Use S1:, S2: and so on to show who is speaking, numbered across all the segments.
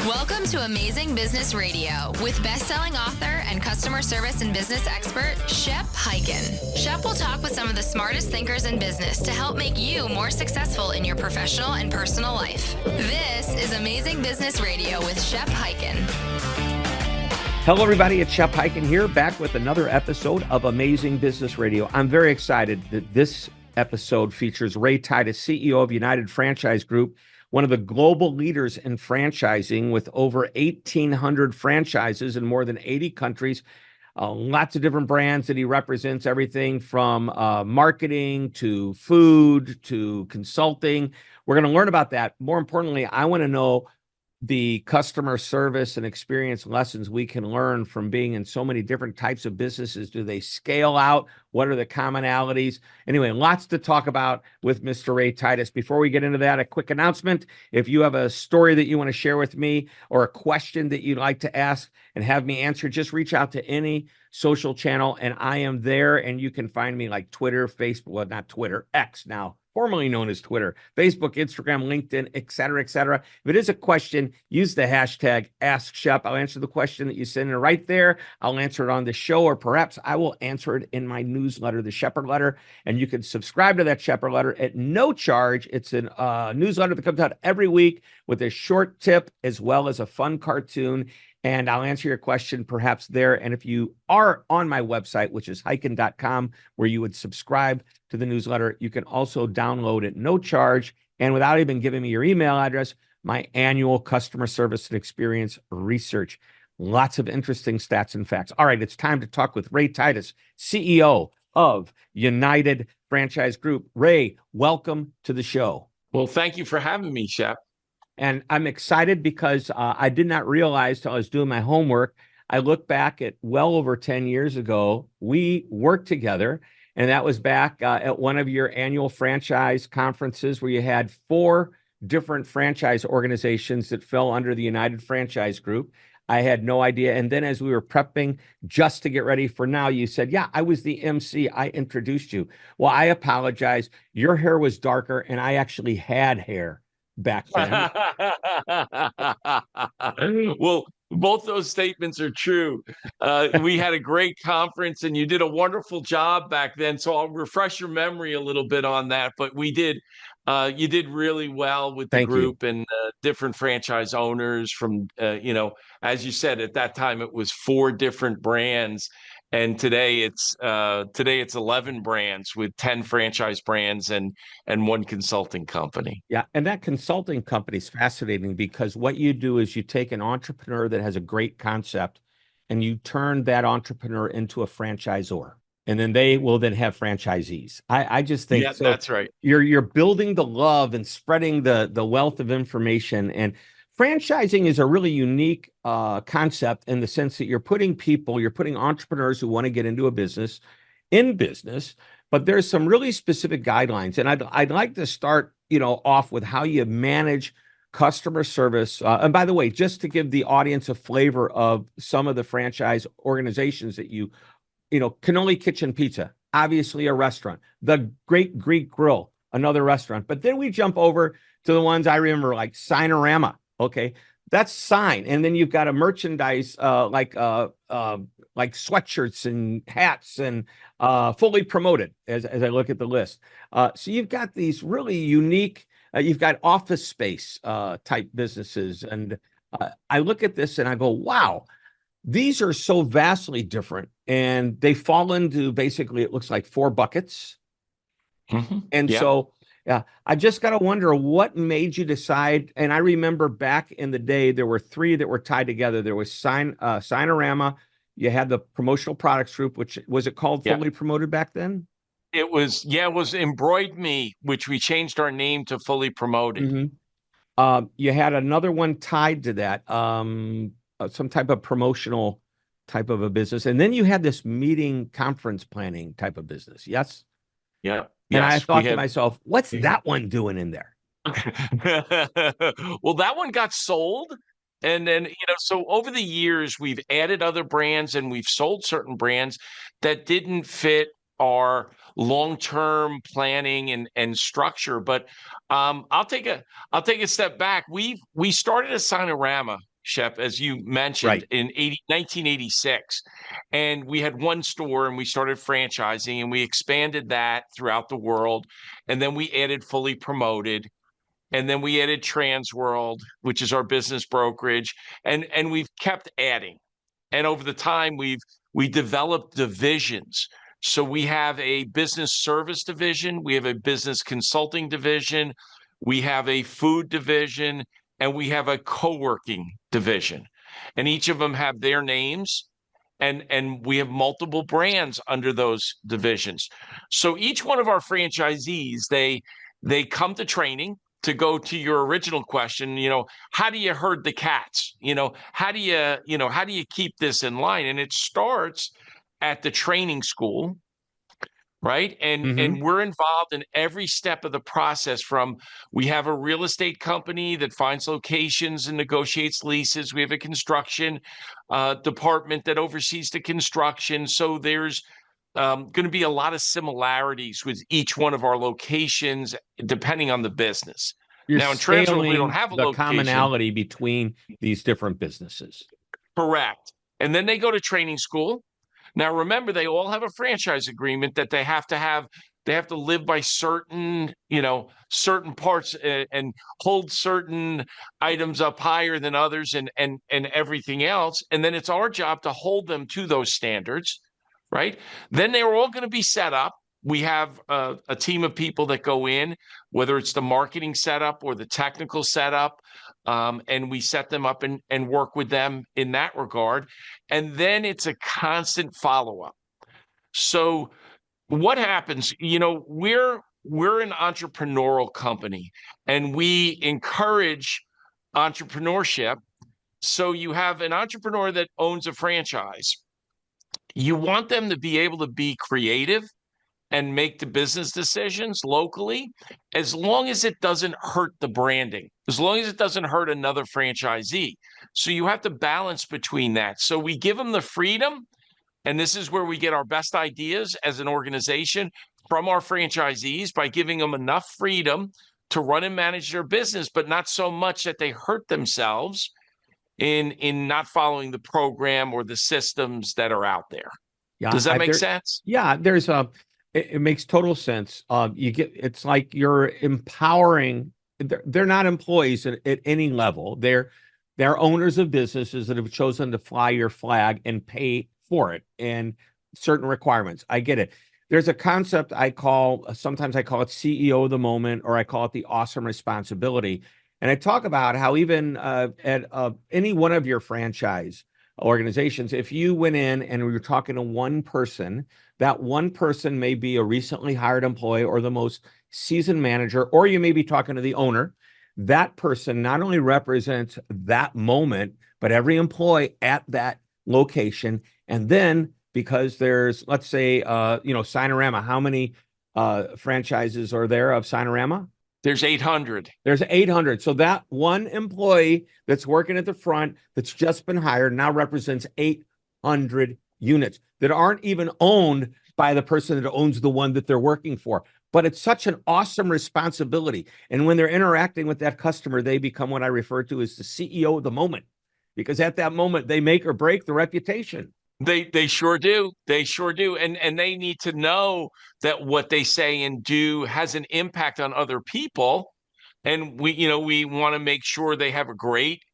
S1: Welcome to Amazing Business Radio with best-selling author and customer service and business expert, Shep Hyken. Shep will talk with some of the smartest thinkers in business to help make you more successful in your professional and personal life. This is Amazing Business Radio with Shep Hyken.
S2: Hello, everybody. It's Shep Hyken here, back with another episode of Amazing Business Radio. I'm very excited that this episode features Ray Titus, CEO of United Franchise Group, one of the global leaders in franchising with over 1,800 franchises in more than 80 countries. Lots of different brands that he represents, everything from marketing to food to consulting. We're going to learn about that. More importantly, I want to know the customer service and experience lessons we can learn from being in so many different types of businesses. Do they scale out? What are the commonalities? Anyway, lots to talk about with Mr. Ray Titus. Before we get into that, a quick announcement. If you have a story that you want to share with me or a question that you'd like to ask and have me answer, just reach out to any social channel and I am there. And you can find me like Twitter, Facebook, well, not Twitter, X now, formerly known as Twitter, Facebook, Instagram, LinkedIn, et cetera, et cetera. If it is a question, use the hashtag #AskShep. I'll answer the question that you send in right there. I'll answer it on the show, or perhaps I will answer it in my newsletter, the Shepherd Letter. And you can subscribe to that Shepherd Letter at no charge. It's a newsletter that comes out every week with a short tip as well as a fun cartoon. And I'll answer your question perhaps there. And if you are on my website, which is hyken.com, where you would subscribe to the newsletter, you can also download it no charge and without even giving me your email address, my annual customer service and experience research. Lots of interesting stats and facts. All right, it's time to talk with Ray Titus, CEO of United Franchise Group. Ray, welcome to the show.
S3: Well, thank you for having me, Shep.
S2: And I'm excited because I did not realize till I was doing my homework. I look back at well over 10 years ago, we worked together, and that was back at one of your annual franchise conferences where you had 4 different franchise organizations that fell under the United Franchise Group. I had no idea. And then as we were prepping just to get ready for now, you said, yeah, I was the MC. I introduced you. Well, I apologize. Your hair was darker, and I actually had hair back then.
S3: Well, both those statements are true. We had a great conference and you did a wonderful job back then. So I'll refresh your memory a little bit on that. But you did really well with the group and different franchise owners from, as you said, at that time, it was 4 different brands. And today it's 11 brands with 10 franchise brands and 1 consulting company.
S2: Yeah, and that consulting company is fascinating because what you do is you take an entrepreneur that has a great concept and you turn that entrepreneur into a franchisor. And then they will then have franchisees. I just think so.
S3: That's right.
S2: You're building the love and spreading the wealth of information. And franchising is a really unique concept in the sense that you're putting entrepreneurs who want to get into a business in business, but there's some really specific guidelines. And I'd like to start, off with how you manage customer service. And by the way, just to give the audience a flavor of some of the franchise organizations that Cannoli Kitchen Pizza, obviously a restaurant, the Great Greek Grill, another restaurant. But then we jump over to the ones I remember like Signorama. Okay, that's Sign, and then you've got a merchandise like sweatshirts and hats and Fully Promoted. As I look at the list, so you've got these really unique. You've got office space type businesses, and I look at this and I go, wow, these are so vastly different, and they fall into basically it looks like 4 buckets, and so. Yeah, I just got to wonder what made you decide. And I remember back in the day, there were 3 that were tied together. There was Signorama. You had the promotional products group, which was it called Fully Promoted back then?
S3: It was Embroid Me, which we changed our name to Fully Promoted.
S2: You had another one tied to that, some type of promotional type of a business. And then you had this meeting conference planning type of business. Yes.
S3: Yeah.
S2: And I thought to myself, what's that one doing in there?
S3: Well, that one got sold. And then, so over the years, we've added other brands and we've sold certain brands that didn't fit our long-term planning and structure. But I'll take a step back. We started a Signorama Shep, as you mentioned,
S2: Right.
S3: in 1986. And we had one store and we started franchising and we expanded that throughout the world. And then we added Fully Promoted. And then we added Transworld, which is our business brokerage. And we've kept adding. And over the time, we developed divisions. So we have a business service division, we have a business consulting division, we have a food division, and we have a co-working division. And each of them have their names, and we have multiple brands under those divisions. So each one of our franchisees, they come to training. To go to your original question, how do you herd the cats? How do you keep this in line? And it starts at the training school, right? And we're involved in every step of the process. From we have a real estate company that finds locations and negotiates leases. We have a construction department that oversees the construction. So there's going to be a lot of similarities with each one of our locations, depending on the business.
S2: You're
S3: Now, in Transworld, we don't
S2: scaling
S3: have a
S2: the
S3: location.
S2: commonality between these different businesses.
S3: Correct. And then they go to training school. Now, remember, they all have a franchise agreement that they have to have. They have to live by certain parts and hold certain items up higher than others and everything else. And then it's our job to hold them to those standards. Right? Then they're all going to be set up. We have a team of people that go in, whether it's the marketing setup or the technical setup, and we set them up and work with them in that regard. And then it's a constant follow-up. So what happens, we're an entrepreneurial company, and we encourage entrepreneurship. So you have an entrepreneur that owns a franchise. You want them to be able to be creative and make the business decisions locally, as long as it doesn't hurt the branding, as long as it doesn't hurt another franchisee. So you have to balance between that. So we give them the freedom, and this is where we get our best ideas as an organization from our franchisees, by giving them enough freedom to run and manage their business, but not so much that they hurt themselves in not following the program or the systems that are out there.
S2: Yeah,
S3: Does that make sense?
S2: Yeah, it makes total sense. It's like you're empowering. They're not employees at any level. They're owners of businesses that have chosen to fly your flag and pay for it and certain requirements. I get it. There's a concept sometimes I call it CEO of the moment, or I call it the awesome responsibility. And I talk about how even at any one of your franchise organizations, if you went in and we were talking to one person, that one person may be a recently hired employee or the most seasoned manager, or you may be talking to the owner. That person not only represents that moment, but every employee at that location. And then because there's, let's say, Sinorama, how many franchises are there of Sinorama?
S3: There's 800.
S2: There's 800. So that one employee that's working at the front that's just been hired now represents 800 units that aren't even owned by the person that owns the one that they're working for. But it's such an awesome responsibility. And when they're interacting with that customer, they become what I refer to as the CEO of the moment, because at that moment, they make or break the reputation.
S3: They sure do. They sure do. And they need to know that what they say and do has an impact on other people. And we want to make sure they have a great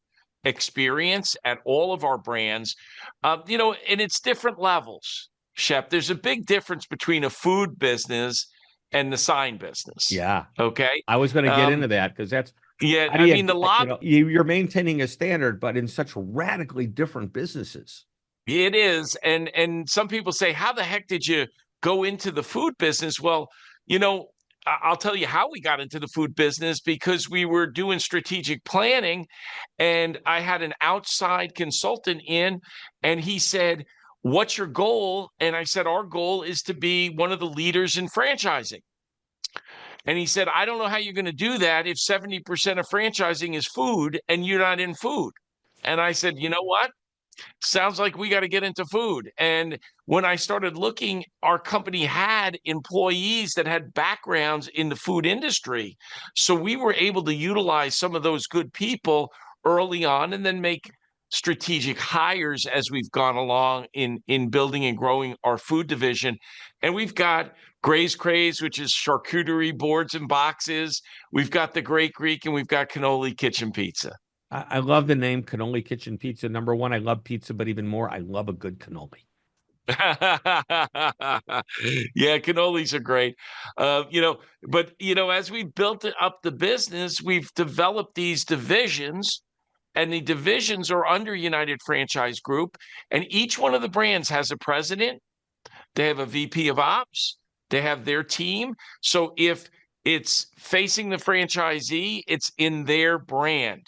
S3: experience at all of our brands. And it's different levels, Shep. There's a big difference between a food business and the sign business.
S2: Yeah.
S3: Okay.
S2: I was going to get into that, because that's,
S3: yeah.
S2: you're maintaining a standard, but in such radically different businesses.
S3: It is. And some people say, how the heck did you go into the food business? Well, I'll tell you how we got into the food business, because we were doing strategic planning, and I had an outside consultant in, and he said, "What's your goal?" And I said, "Our goal is to be one of the leaders in franchising." And he said, "I don't know how you're going to do that if 70% of franchising is food and you're not in food." And I said, "You know what? Sounds like we got to get into food." And when I started looking, our company had employees that had backgrounds in the food industry. So we were able to utilize some of those good people early on, and then make strategic hires as we've gone along in building and growing our food division. And we've got Gray's Craze, which is charcuterie boards and boxes. We've got the Great Greek, and we've got Cannoli Kitchen Pizza.
S2: I love the name Cannoli Kitchen Pizza. Number one, I love pizza, but even more, I love a good cannoli.
S3: Yeah, cannolis are great. But as we built up the business, we've developed these divisions, and the divisions are under United Franchise Group, and each one of the brands has a president. They have a VP of ops. They have their team. So if it's facing the franchisee, it's in their brand.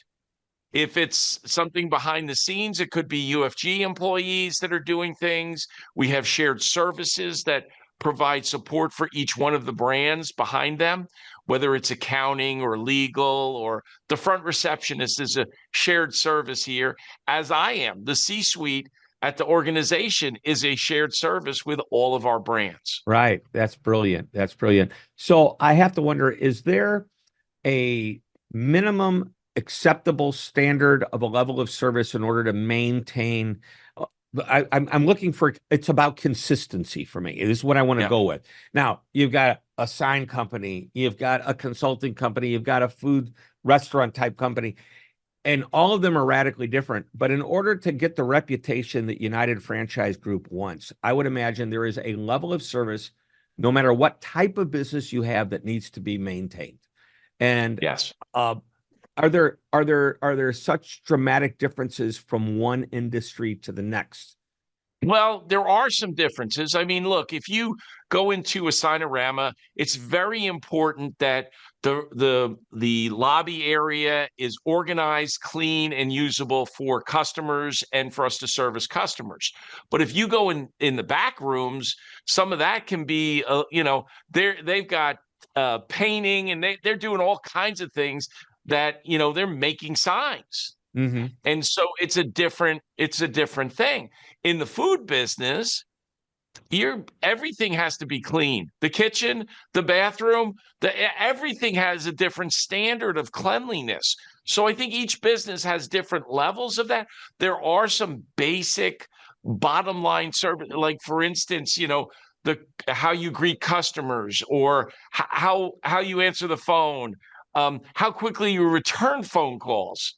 S3: If it's something behind the scenes, it could be UFG employees that are doing things. We have shared services that provide support for each one of the brands behind them, whether it's accounting or legal, or the front receptionist is a shared service here, as I am. The C-suite at the organization is a shared service with all of our brands.
S2: Right. That's brilliant. That's brilliant. So I have to wonder, is there a minimum acceptable standard of a level of service in order to maintain? I'm looking for, it's about consistency for me. This is what I want to go with. Now, you've got a sign company, you've got a consulting company, you've got a food restaurant type company, and all of them are radically different. But in order to get the reputation that United Franchise Group wants, I would imagine there is a level of service, no matter what type of business you have, that needs to be maintained. And
S3: yes.
S2: Are there such dramatic differences from one industry to the next?
S3: Well, there are some differences. I mean, look, if you go into a Signorama, it's very important that the lobby area is organized, clean, and usable for customers and for us to service customers. But if you go in the back rooms, some of that can be, they've got painting, and they're doing all kinds of things that, they're making signs.
S2: Mm-hmm.
S3: And so it's a different thing. In the food business, everything has to be clean. The kitchen, the bathroom, everything has a different standard of cleanliness. So I think each business has different levels of that. There are some basic bottom line service, like for instance, how you greet customers, or how you answer the phone, how quickly you return phone calls.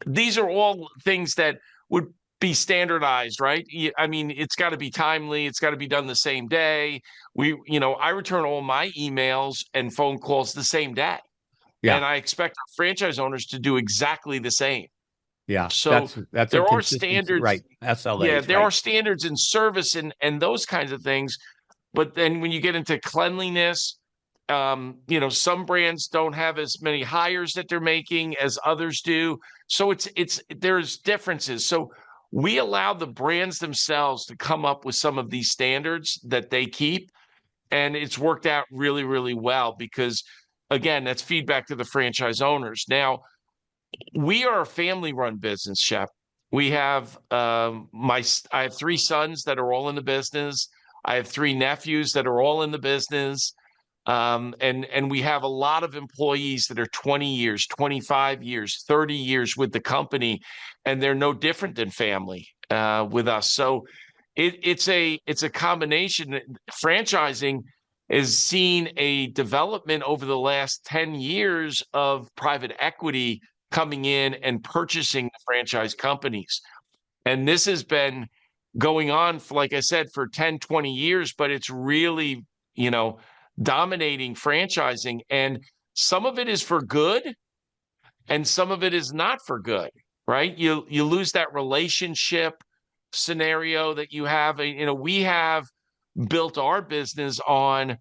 S3: These are all things that would be standardized, right? I mean, it's got to be timely. It's got to be done the same day. I return all my emails and phone calls the same day. Yeah. And I expect our franchise owners to do exactly the same.
S2: Yeah.
S3: So there are standards,
S2: right? SLAs.
S3: Yeah, there are standards in service and those kinds of things. But then when you get into cleanliness, some brands don't have as many hires that they're making as others do. So there's differences. So we allow the brands themselves to come up with some of these standards that they keep. And it's worked out really, really well because, again, that's feedback to the franchise owners. Now, we are a family-run business, Shep. We have I have 3 sons that are all in the business. I have 3 nephews that are all in the business. And we have a lot of employees that are 20 years, 25 years, 30 years with the company, and they're no different than family with us. So it's a combination. Franchising has seen a development over the last 10 years of private equity coming in and purchasing the franchise companies. And this has been going on, for, like I said, for 10, 20 years, but it's really, dominating franchising. And some of it is for good and some of it is not for good, right? You lose that relationship scenario that you have. We have built our business on,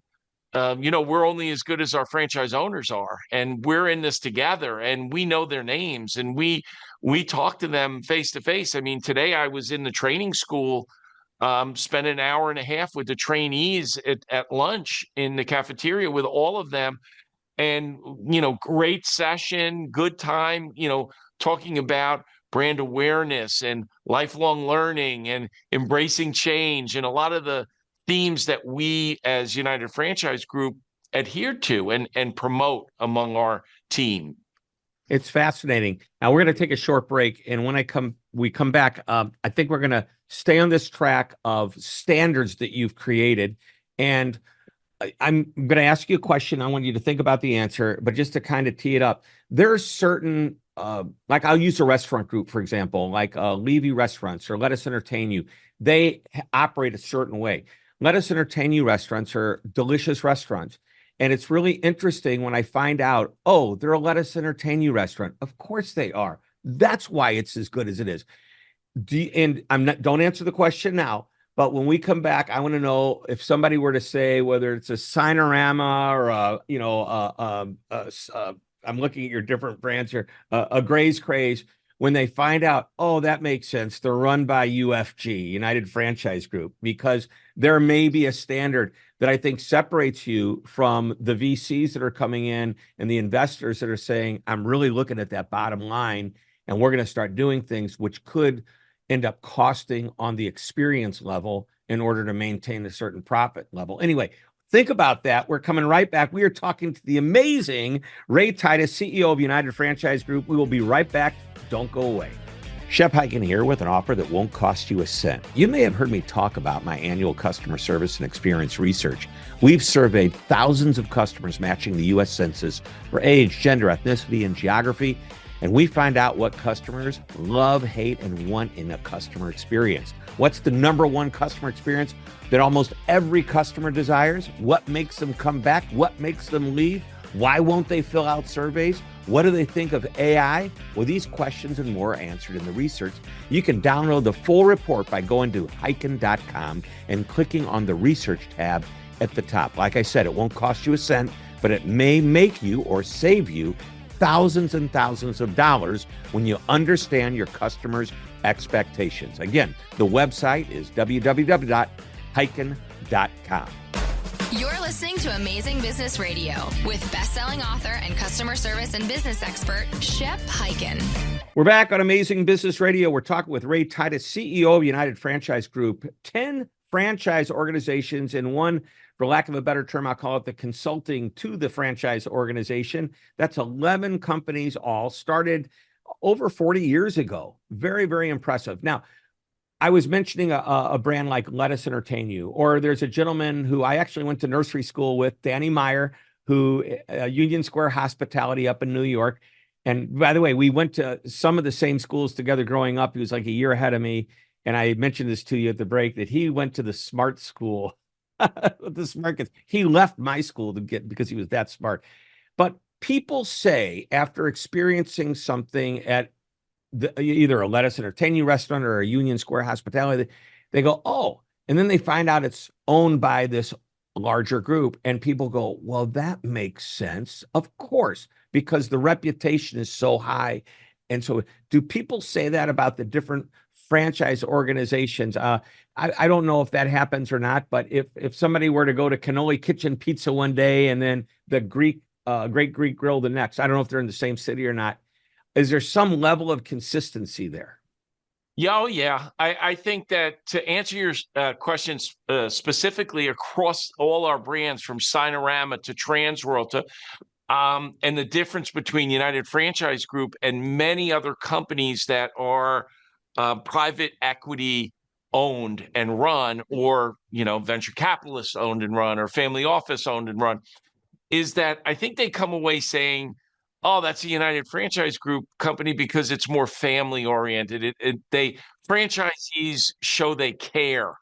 S3: we're only as good as our franchise owners are, and we're in this together, and we know their names, and we talk to them face to face. I mean, today I was in the training school, spent an hour and a half with the trainees at lunch in the cafeteria with all of them. And, great session, good time, talking about brand awareness and lifelong learning and embracing change, and a lot of the themes that we as United Franchise Group adhere to and promote among our team.
S2: It's fascinating. Now we're going to take a short break, and when we come back. I think we're going to stay on this track of standards that you've created, and I'm going to ask you a question. I want you to think about the answer, but just to kind of tee it up, there are certain, like I'll use a restaurant group, for example, like Levy Restaurants or Let Us Entertain You. They operate a certain way. Let Us Entertain You restaurants are delicious restaurants. And it's really interesting when I find out, oh, they're a Let Us Entertain You restaurant. Of course they are. That's why it's as good as it is. And don't answer the question now. But when we come back, I want to know if somebody were to say whether it's a Sinorama or I'm looking at your different brands here, a Gray's Craze. When they find out, oh, that makes sense. They're run by UFG, United Franchise Group, because there may be a standard that I think separates you from the VCs that are coming in and the investors that are saying, I'm really looking at that bottom line, and we're going to start doing things which could end up costing on the experience level in order to maintain a certain profit level. Anyway, think about that. We're coming right back. We are talking to the amazing Ray Titus, CEO of United Franchise Group. We will be right back. Don't go away. Shep Hyken here with an offer that won't cost you a cent. You may have heard me talk about my annual customer service and experience research. We've surveyed thousands of customers matching the U.S. Census for age, gender, ethnicity, and geography. And we find out what customers love, hate, and want in a customer experience. What's the number one customer experience that almost every customer desires? What makes them come back? What makes them leave? Why won't they fill out surveys? What do they think of AI? Well, these questions and more are answered in the research. You can download the full report by going to hyken.com and clicking on the research tab at the top. Like I said, it won't cost you a cent, but it may make you or save you thousands and thousands of dollars when you understand your customers' expectations. Again, the website is www.hyken.com.
S1: You're listening to Amazing Business Radio with best-selling author and customer service and business expert, Shep Hyken.
S2: We're back on Amazing Business Radio. We're talking with Ray Titus, CEO of United Franchise Group. 10 franchise organizations in one, for lack of a better term, I'll call it the consulting to the franchise organization. That's 11 companies, all started over 40 years ago. Very, very impressive. Now, I was mentioning a brand like Let Us Entertain You, or there's a gentleman who I actually went to nursery school with, Danny Meyer, who Union Square Hospitality up in New York. And by the way, we went to some of the same schools together growing up. He was like a year ahead of me. And I mentioned this to you at the break that he went to the smart school. The smart kids. He left my school because he was that smart. But people say after experiencing something at either a Let Us Entertain You restaurant or a Union Square Hospitality, they go, oh, and then they find out it's owned by this larger group. And people go, well, that makes sense. Of course, because the reputation is so high. And so do people say that about the different franchise organizations? I don't know if that happens or not, but if somebody were to go to Cannoli Kitchen Pizza one day and then the Great Greek Grill the next, I don't know if they're in the same city or not. Is there some level of consistency there?
S3: Yeah, oh yeah. I think that to answer your questions specifically across all our brands, from Sinorama to Transworld to and the difference between United Franchise Group and many other companies that are private equity owned and run, or venture capitalists owned and run, or family office owned and run, is that I think they come away saying, oh, that's a United Franchise Group company because it's more family oriented. Franchisees show they care.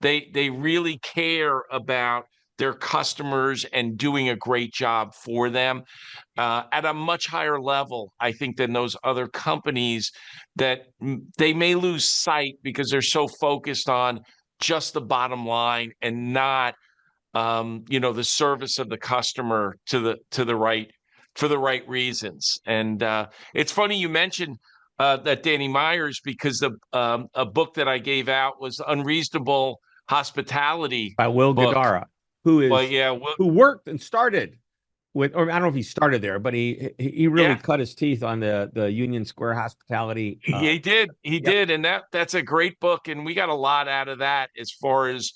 S3: They really care about their customers and doing a great job for them at a much higher level, I think, than those other companies that they may lose sight because they're so focused on just the bottom line and not, the service of the customer to the right, for the right reasons. And it's funny you mentioned that Danny Myers, because a book that I gave out was Unreasonable Hospitality
S2: by Will
S3: book.
S2: Guidara, who worked and started with, or I don't know if he started there, but he really cut his teeth on the Union Square Hospitality.
S3: He did, and that's a great book, and we got a lot out of that as far as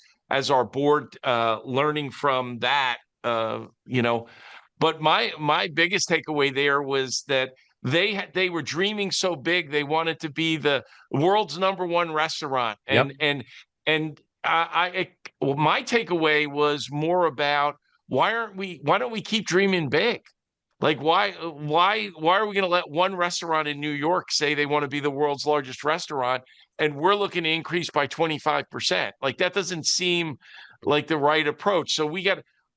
S3: our board learning from that. But my biggest takeaway there was that they were dreaming so big they wanted to be the world's #1 restaurant.
S2: Yep.
S3: And well, my takeaway was more about why don't we keep dreaming big? Like why are we going to let one restaurant in New York say they want to be the world's largest restaurant and we're looking to increase by 25%? Like that doesn't seem like the right approach. So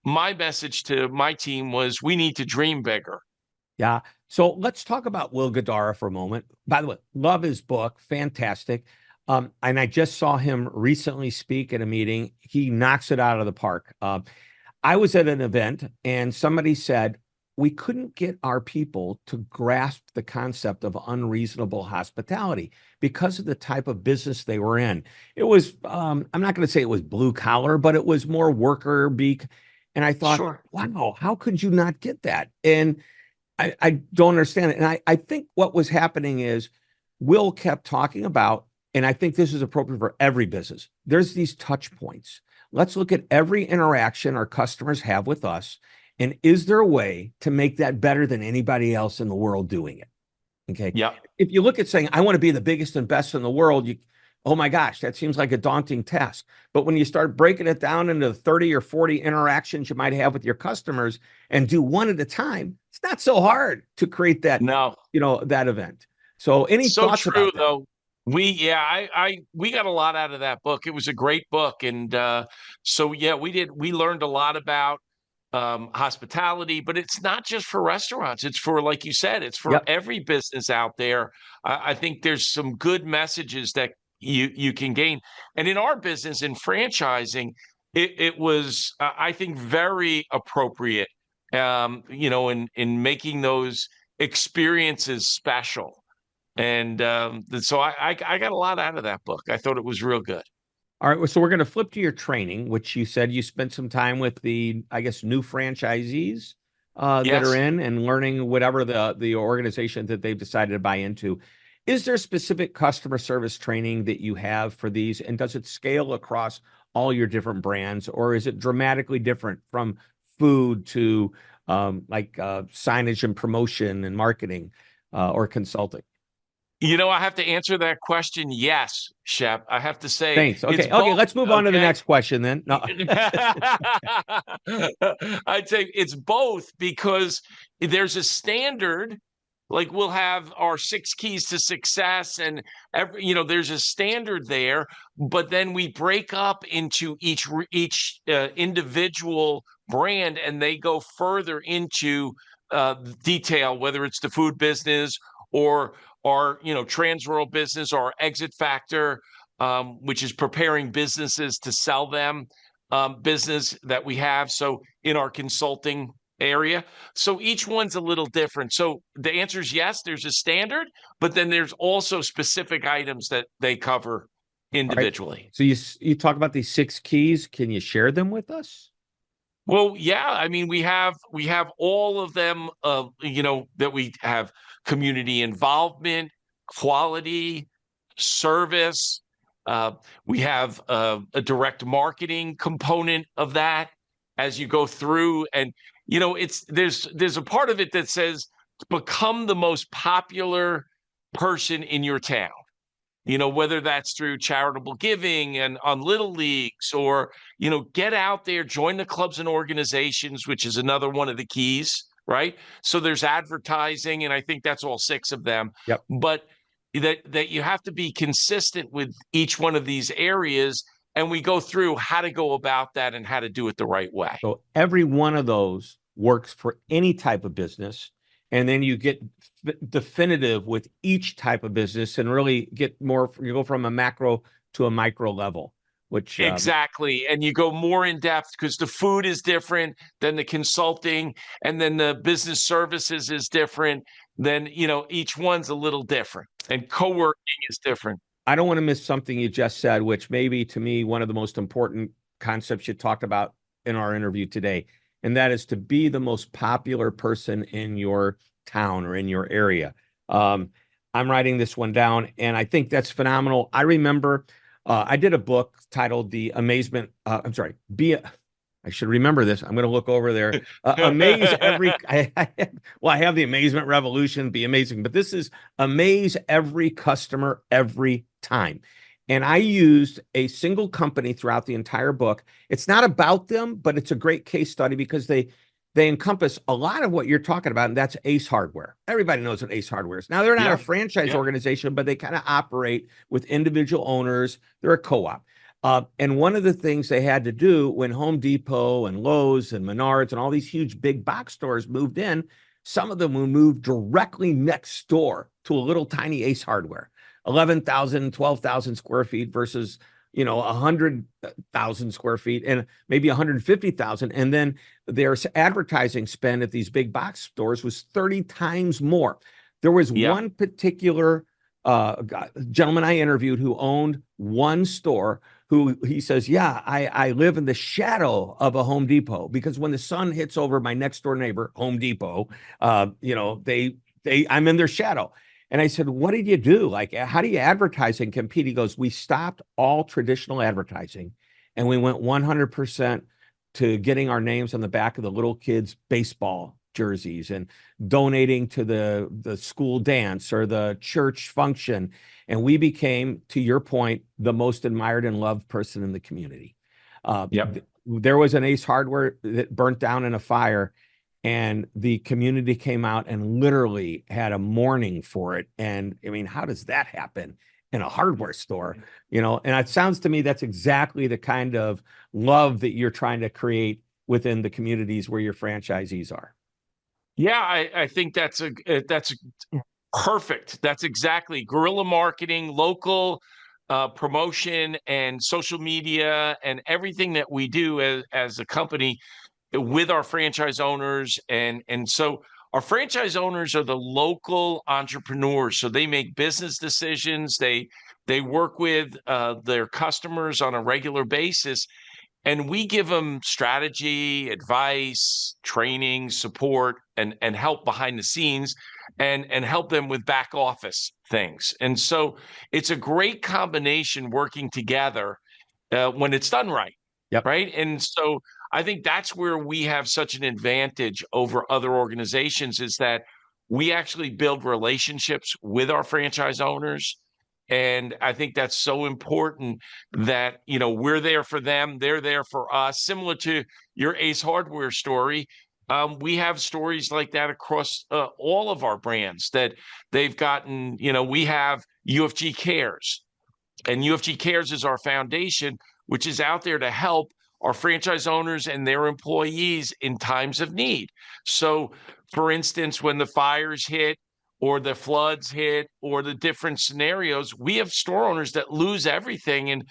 S3: my message to my team was we need to dream bigger.
S2: Yeah. So let's talk about Will Guidara for a moment. By the way, love his book. Fantastic. And I just saw him recently speak at a meeting. He knocks it out of the park. I was at an event and somebody said, we couldn't get our people to grasp the concept of unreasonable hospitality because of the type of business they were in. It was, I'm not going to say it was blue collar, but it was more worker beak. And I thought,
S3: Sure.
S2: wow, how could you not get that? And I don't understand it. And I think what was happening is Will kept talking about, and I think this is appropriate for every business, there's these touch points. Let's look at every interaction our customers have with us. And is there a way to make that better than anybody else in the world doing it? Okay.
S3: Yeah.
S2: If you look at saying, I want to be the biggest and best in the world, oh my gosh, that seems like a daunting task. But when you start breaking it down into 30 or 40 interactions you might have with your customers and do one at a time, it's not so hard to create that, that event. So any thoughts
S3: true,
S2: about that?
S3: though. We got a lot out of that book. It was a great book. And we learned a lot about hospitality, but it's not just for restaurants. It's for, like you said, it's for every business out there. I think there's some good messages that you can gain. And in our business, in franchising, it was, I think, very appropriate, in making those experiences special. And so I got a lot out of that book. I thought it was real good.
S2: All right, so we're going to flip to your training, which you said you spent some time with the, I guess, new franchisees that are in and learning whatever the organization that they've decided to buy into. Is there specific customer service training that you have for these, and does it scale across all your different brands, or is it dramatically different from food to signage and promotion and marketing or consulting?
S3: I have to answer that question. Yes, Shep. I have to say.
S2: Thanks. Okay. Let's move on to the next question then. No.
S3: I'd say it's both, because there's a standard. Like we'll have our 6 keys to success, and there's a standard there. But then we break up into each individual brand, and they go further into detail, whether it's the food business or our trans-rural business, or our exit factor, which is preparing businesses to sell them, business that we have. So in our consulting area, so each one's a little different. So the answer is yes, there's a standard, but then there's also specific items that they cover individually.
S2: Right. So you talk about these 6 keys. Can you share them with us?
S3: Well, yeah. I mean, we have all of them, that we have: community involvement, quality, service. We have a direct marketing component of that as you go through. And, there's a part of it that says become the most popular person in your town. Whether that's through charitable giving and on little leagues, or, get out there, join the clubs and organizations, which is another one of the keys, right? So there's advertising, and I think that's all 6 of them.
S2: Yep.
S3: But that you have to be consistent with each one of these areas, and we go through how to go about that and how to do it the right way.
S2: So every one of those works for any type of business. And then you get definitive with each type of business and really get more, you go from a macro to a micro level, which
S3: exactly. And you go more in depth, because the food is different than the consulting, and then the business services is different. Then, each one's a little different, and co-working is different.
S2: I don't want to miss something you just said, which may be, to me, one of the most important concepts you talked about in our interview today. And that is to be the most popular person in your town or in your area. I'm writing this one down, and I think that's phenomenal. I remember I did a book titled The Amazement. I should remember this. I'm going to look over there. Amaze every. I have the Amazement Revolution, be amazing, but this is amaze every customer every time. And I used a single company throughout the entire book. It's not about them, but it's a great case study because they encompass a lot of what you're talking about, and that's Ace Hardware. Everybody knows what Ace Hardware is. Now, they're not a franchise organization, but they kind of operate with individual owners. They're a co-op. And one of the things they had to do when Home Depot and Lowe's and Menards and all these huge big box stores moved in, some of them would move directly next door to a little tiny Ace Hardware, 11,000, 12,000 square feet versus 100,000 square feet and maybe 150,000. And then their advertising spend at these big box stores was 30 times more. There was one particular gentleman I interviewed who owned one store who he says, I live in the shadow of a Home Depot because when the sun hits over my next door neighbor, Home Depot, I'm in their shadow. And I said, what did you do? Like, how do you advertise and compete? He goes, we stopped all traditional advertising and we went 100% to getting our names on the back of the little kids' baseball jerseys and donating to the school dance or the church function. And we became, to your point, the most admired and loved person in the community. There was an Ace Hardware that burnt down in a fire, and the community came out and literally had a mourning for it. And I mean, how does that happen in a hardware store? And it sounds to me that's exactly the kind of love that you're trying to create within the communities where your franchisees are.
S3: Yeah, I think that's perfect. That's exactly guerrilla marketing, local promotion, and social media, and everything that we do as a company with our franchise owners. And so our franchise owners are the local entrepreneurs. So they make business decisions. They work with their customers on a regular basis. And we give them strategy, advice, training, support, and help behind the scenes, and help them with back office things. And so it's a great combination working together when it's done right. Right. And so I think that's where we have such an advantage over other organizations, is that we actually build relationships with our franchise owners. And I think that's so important that, we're there for them. They're there for us. Similar to your Ace Hardware story, we have stories like that across all of our brands that they've gotten. We have UFG Cares, and UFG Cares is our foundation, which is out there to help our franchise owners and their employees in times of need. So, for instance, when the fires hit, or the floods hit, or the different scenarios, we have store owners that lose everything. And,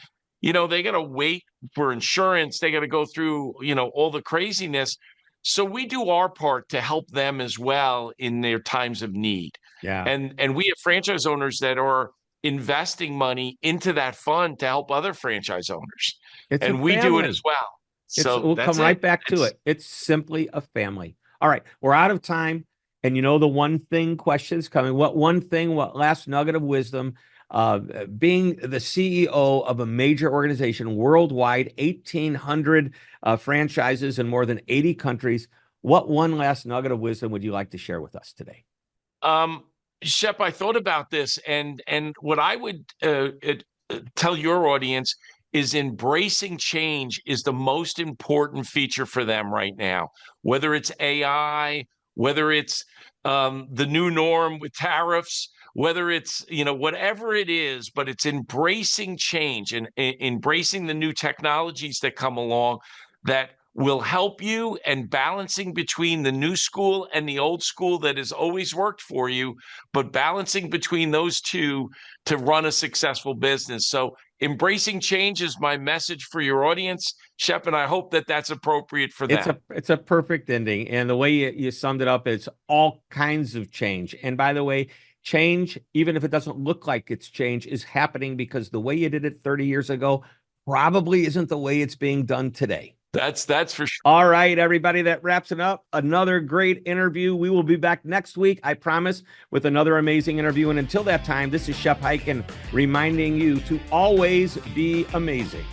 S3: they got to wait for insurance. They got to go through, all the craziness. So we do our part to help them as well in their times of need. And we have franchise owners that are investing money into that fund to help other franchise owners. And we do it as well. So
S2: we'll come right back to it. It's simply a family. All right. We're out of time. And the one thing question's coming. What last nugget of wisdom, being the CEO of a major organization worldwide, 1,800 franchises in more than 80 countries, what one last nugget of wisdom would you like to share with us today?
S3: Shep, I thought about this, and what I would tell your audience is embracing change is the most important feature for them right now, whether it's AI, whether it's the new norm with tariffs, whether it's, whatever it is, but it's embracing change and embracing the new technologies that come along that will help you, and balancing between the new school and the old school that has always worked for you, but balancing between those two to run a successful business. So embracing change is my message for your audience, Shep, and I hope that that's appropriate for them.
S2: It's a perfect ending. And the way you summed it up, it's all kinds of change. And by the way, change, even if it doesn't look like it's change, is happening because the way you did it 30 years ago probably isn't the way it's being done today.
S3: That's for sure.
S2: All right, everybody, that wraps it up. Another great interview. We will be back next week, I promise, with another amazing interview. And until that time, this is Shep Hyken reminding you to always be amazing.